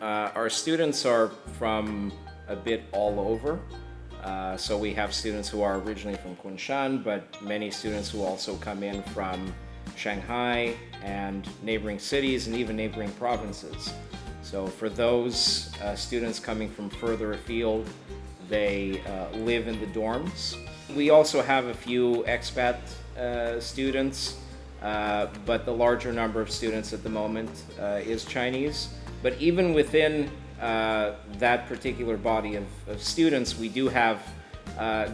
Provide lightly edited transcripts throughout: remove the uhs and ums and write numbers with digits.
Our students are from a bit all over. So we have students who are originally from Kunshan, but many students who also come in from Shanghai and neighboring cities and even neighboring provinces. So for those students coming from further afield, they live in the dorms. We also have a few expat students, but the larger number of students at the moment is Chinese. But even within that particular body of students, we do have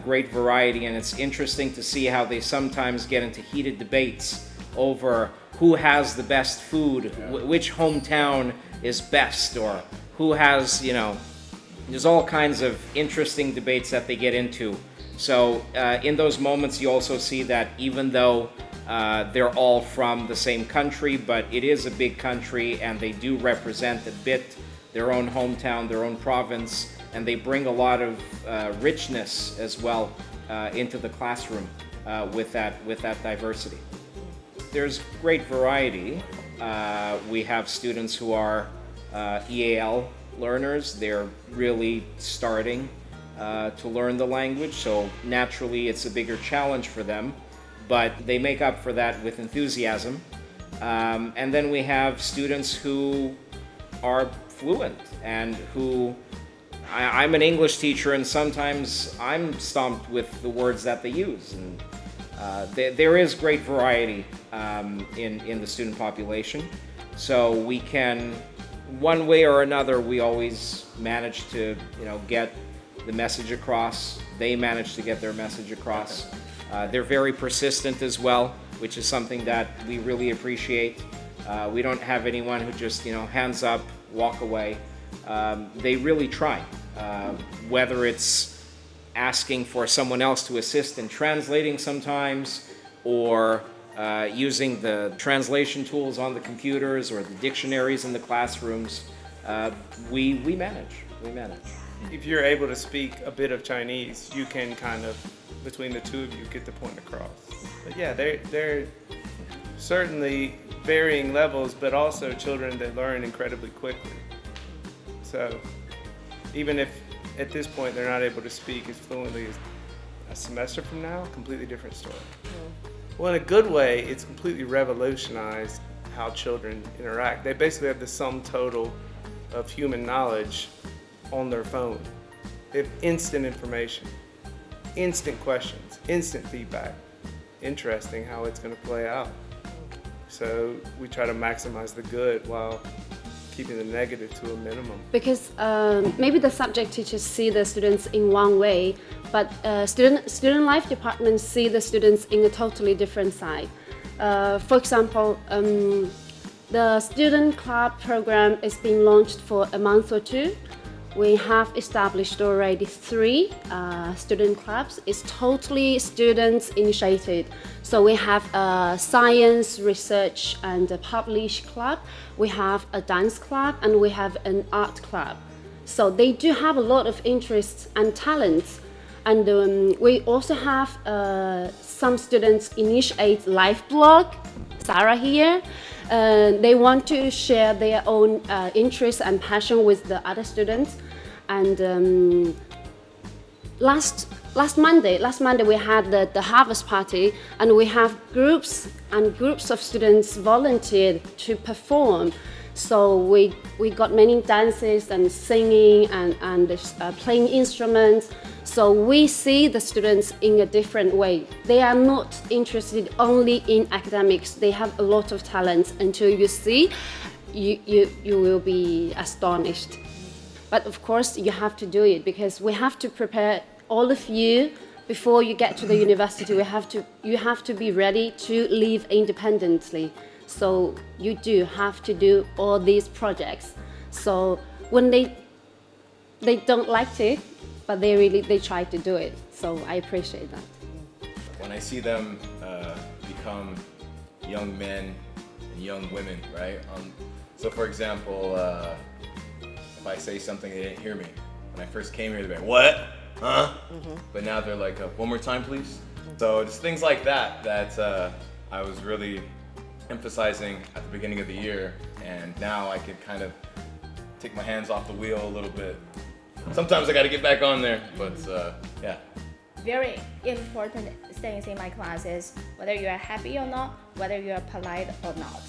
great variety, and it's interesting to see how they sometimes get into heated debates over who has the best food, which hometown is best, or who has, there's all kinds of interesting debates that they get into. So in those moments, you also see that even though they're all from the same country, but it is a big country and they do represent a bit their own hometown, their own province, and they bring a lot of richness as well into the classroom with that diversity. There's great variety. We have students who are EAL learners. They're really starting to learn the language, so naturally it's a bigger challenge for them, but they make up for that with enthusiasm. And then we have students who are fluent and who, I'm an English teacher and sometimes I'm stumped with the words that they use. And there is great variety in the student population. So we can, one way or another, we always manage to get the message across. They manage to get their message across. They're very persistent as well, which is something that we really appreciate. We don't have anyone who just hands up, walk away. They really try, whether it's asking for someone else to assist in translating sometimes, or using the translation tools on the computers or the dictionaries in the classrooms. We manage. If you're able to speak a bit of Chinese, you can kind of, between the two of you, get the point across. But yeah, they're certainly varying levels, but also children that learn incredibly quickly. So even if at this point they're not able to speak as fluently as a semester from now, completely different story. Well, in a good way, it's completely revolutionized how children interact. They basically have the sum total of human knowledge on their phone. They have instant information, instant questions, instant feedback. Interesting how it's going to play out. So we try to maximize the good while keeping the negative to a minimum. Because maybe the subject teachers see the students in one way, but student life departments see the students in a totally different side. For example, the student club program is being launched for a month or two. We have established already 3 student clubs. It's totally students initiated. So we have a science, research and a publish club. We have a dance club and we have an art club. So they do have a lot of interests and talents. And we also have some students initiate live blog. Sarah here. They want to share their own interests and passion with the other students. And last Monday we had the harvest party, and we have groups of students volunteered to perform. So we got many dances and singing and playing instruments. So we see the students in a different way. They are not interested only in academics. They have a lot of talents. Until you see, you will be astonished. But of course, you have to do it, because we have to prepare all of you before you get to the university. You have to be ready to live independently. So you do have to do all these projects. So when they don't like it, but they try to do it. So I appreciate that. When I see them become young men and young women, right? So for example, if I say something, they didn't hear me. When I first came here, they're like, what? Huh? Mm-hmm. But now they're like, one more time, please. So just things like that I was really emphasizing at the beginning of the year, and now I could kind of take my hands off the wheel a little bit. Sometimes I got to get back on there, but yeah. Very important things in my class is whether you are happy or not, whether you are polite or not.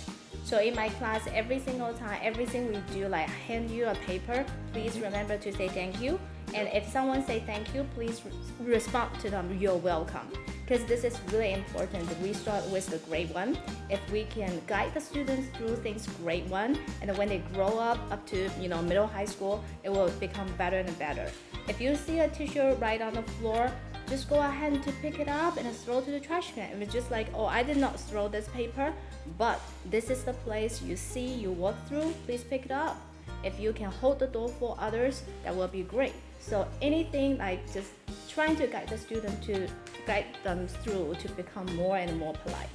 So in my class, every single time, everything we do, like hand you a paper, please remember to say thank you. And if someone say thank you, please respond to them, you're welcome. Because this is really important. We start with the grade 1. If we can guide the students through things grade 1, and then when they grow up to middle high school, it will become better and better. If you see a tissue right on the floor, just go ahead to pick it up and throw to the trash can. If it's just like, oh, I did not throw this paper, but this is the place you see, you walk through, please pick it up. If you can hold the door for others, that will be great. So anything like just trying to guide the student to guide them through to become more and more polite.